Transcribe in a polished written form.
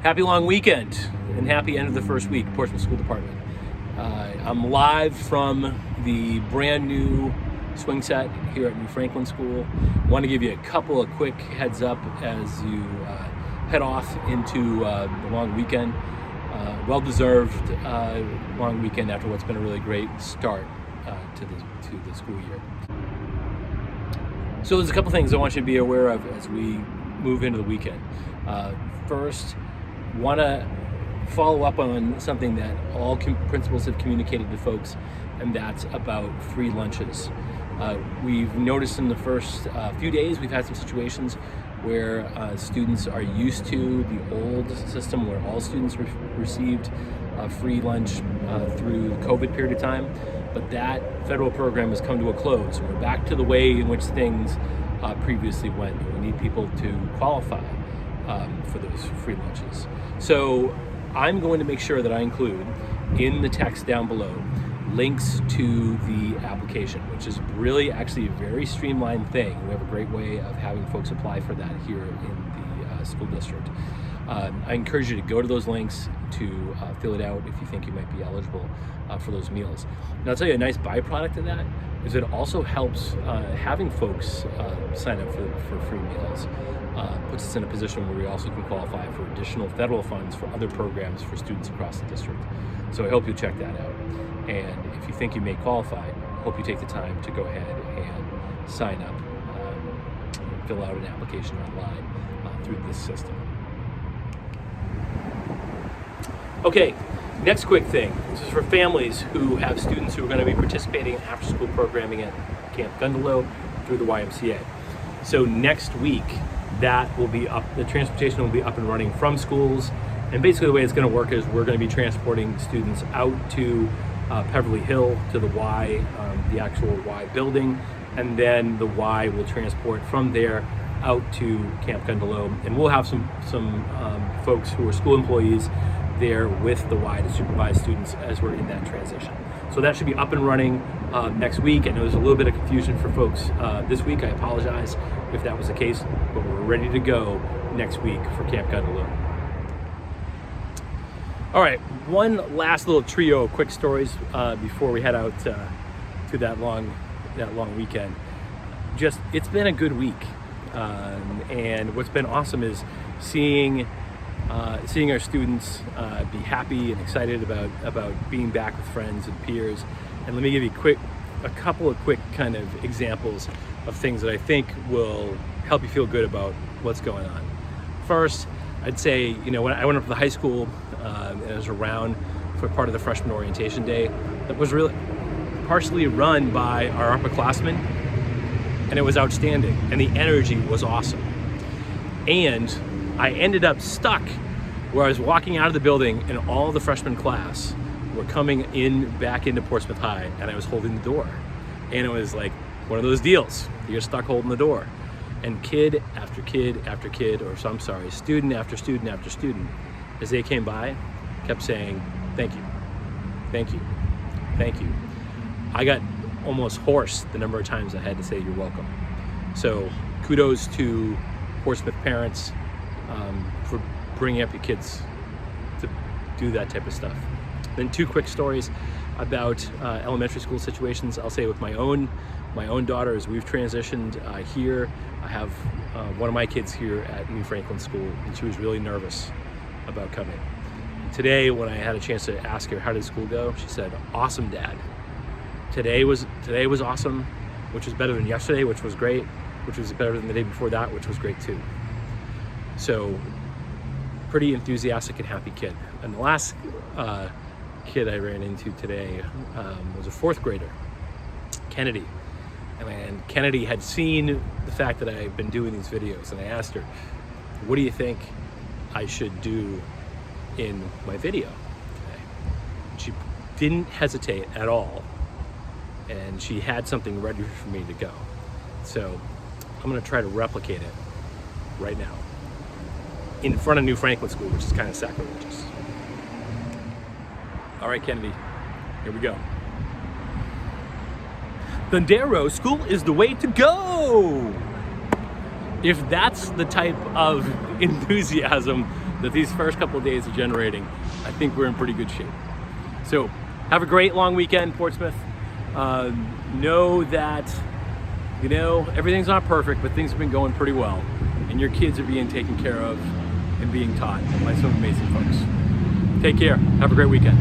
Happy long weekend and happy end of the first week, Portsmouth School Department. I'm live from the brand new swing set here at New Franklin School. Want to give you a couple of quick heads up as you head off into the long weekend. Well-deserved long weekend after what's been a really great start to the school year. So there's a couple things I want you to be aware of as we move into the weekend. First, want to follow up on something that all principals have communicated to folks, and that's about free lunches. We've noticed in the first few days we've had some situations where students are used to the old system where all students received free lunch through the COVID period of time, but that federal program has come to a close. We're back to the way in which things previously went. We need people to qualify for those free lunches. So I'm going to make sure that I include in the text down below links to the application, which is really actually a very streamlined thing. We have a great way of having folks apply for that here in the school district. I encourage you to go to those links to fill it out if you think you might be eligible for those meals. And I'll tell you a nice byproduct of that is it also helps having folks sign up for free meals. Puts us in a position where we also can qualify for additional federal funds for other programs for students across the district. So I hope you check that out. And if you think you may qualify, I hope you take the time to go ahead and sign up, fill out an application online through this system. Okay, next quick thing. This is for families who have students who are going to be participating in after-school programming at Camp Gundalow through the YMCA. So next week, that will be up, the transportation will be up and running from schools. And basically the way it's going to work is we're going to be transporting students out to Peverly Hill to the Y, the actual Y building, and then the Y will transport from there out to Camp Gundalow. And we'll have some folks who are school employees there with the Y to supervise students as we're in that transition. So that should be up and running next week. I know there's a little bit of confusion for folks this week. I apologize if that was the case, but we're ready to go next week for Camp Gundalow. All right, one last little trio of quick stories before we head out to that long weekend. Just, it's been a good week, and what's been awesome is seeing our students be happy and excited about being back with friends and peers. And let me give you a couple of quick kind of examples of things that I think will help you feel good about what's going on. First, I'd say, when I went up to the high school, and I was around for part of the freshman orientation day, that was really partially run by our upperclassmen, and it was outstanding, and the energy was awesome. And I ended up stuck where I was walking out of the building and all the freshman class were coming back into Portsmouth High, and I was holding the door. And it was like one of those deals. You're stuck holding the door. And kid after kid after kid, student after student after student, as they came by, kept saying, thank you, thank you, thank you. I got almost hoarse the number of times I had to say you're welcome. So kudos to Portsmouth parents for bringing up your kids to do that type of stuff. Then two quick stories about elementary school situations. I'll say with my own daughter, as we've transitioned here, I have one of my kids here at New Franklin School, and she was really nervous about coming. Today, when I had a chance to ask her, how did school go? She said, awesome, Dad. Today was awesome, which was better than yesterday, which was great, which was better than the day before that, which was great too. So, pretty enthusiastic and happy kid. And the last kid I ran into today was a fourth grader, Kennedy. And Kennedy had seen the fact that I've been doing these videos, and I asked her, what do you think I should do in my video today? She didn't hesitate at all, and she had something ready for me to go. So I'm gonna try to replicate it right now in front of New Franklin School, which is kind of sacrilegious. All right, Kennedy, here we go. Thundero, school is the way to go. if that's the type of enthusiasm that these first couple of days are generating, I think we're in pretty good shape. So have a great long weekend, Portsmouth. Know that, everything's not perfect, but things have been going pretty well. And your kids are being taken care of and being taught by some amazing folks. Take care. Have a great weekend.